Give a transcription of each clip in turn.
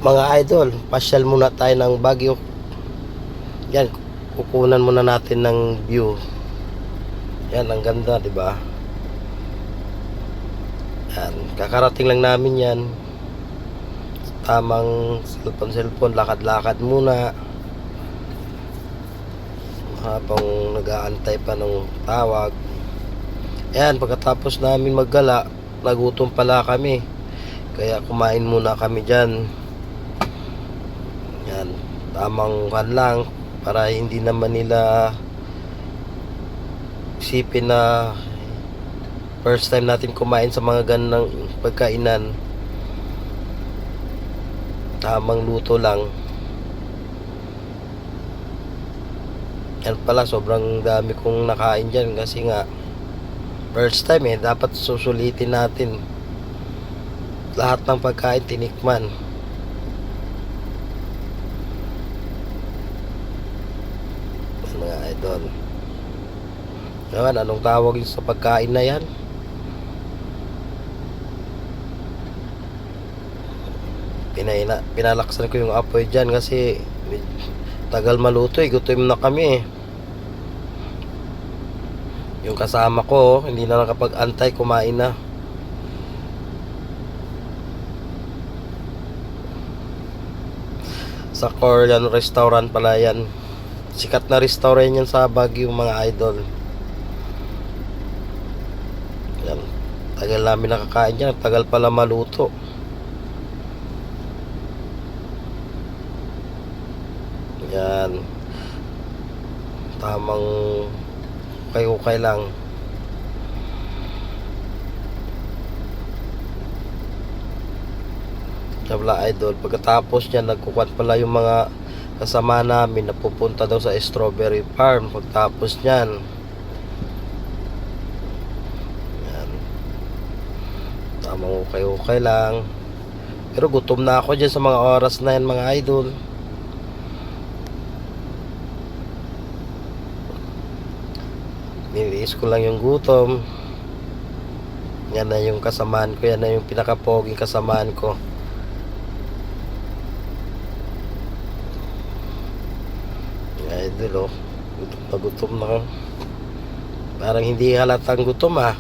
Mga idol, pasyal muna tayo ng Baguio. Yan, kukunan muna natin ng view. Yan, ang ganda, di ba? Yan, kakarating lang namin yan. Tamang cellphone, lakad-lakad muna. Habang nag-aantay pa ng tawag. Yan, pagkatapos namin maggala, nagutom pala kami. Kaya kumain muna kami dyan. Yan, tamang kan lang para hindi naman nila isipin na first time natin kumain sa mga ganang pagkainan. Tamang luto lang. Yan pala, sobrang dami kong nakain dyan kasi nga first time dapat susulitin natin lahat ng pagkain tinikman. Mga idol, naman anong tawag sa pagkain na yan? Pinalaksan ko yung apoy dyan kasi tagal maluto gutom na kami Yung kasama ko hindi na nakapag-antay, kumain na. Sa Korean restaurant pala yan. Sikat na restaurant yan sa Baguio, mga idol. Yan. Tagal namin nakakain dyan. Tagal pala maluto. Yan. Tamang ukay-ukay lang. Kabla idol, pagkatapos niya nagkukuhan pala yung mga kasama namin na pupunta daw sa strawberry farm. Pagtapos niyan, yan, tamang ukay-ukay lang. Pero gutom na ako dyan sa mga oras na yan, mga idol. Niliis ko lang yung gutom. Yan na yung kasamaan ko. Yan na yung pinakapoging kasamaan ko. Idol, gutom na. Parang hindi halatang gutom idol.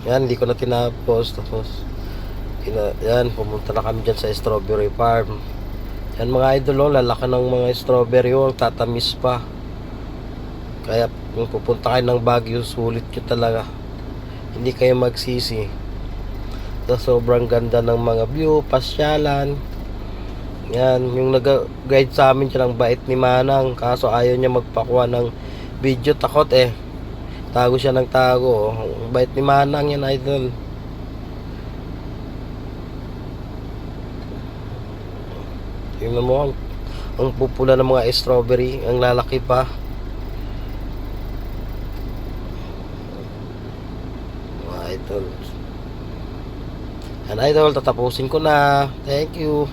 Yan, hindi ko na tinapos. Tapos yan, pumunta na kami dyan sa strawberry farm. Yan mga idol, lalaki ng mga strawberry, tatamis pa. Kaya kung pupunta kayo ng Baguio, sulit nyo talaga. Hindi kayo magsisi. So, sobrang ganda ng mga view, pasyalan. Yan, yung nag-guide sa amin siya ng bait ni Manang. Kaso ayaw niya magpakuha ng video, takot tago siya ng tago. Bait ni Manang yan, idol. Tingnan mo, ang pupula ng mga strawberry, ang lalaki pa. Mga idol. Yan idol, tatapusin ko na. Thank you.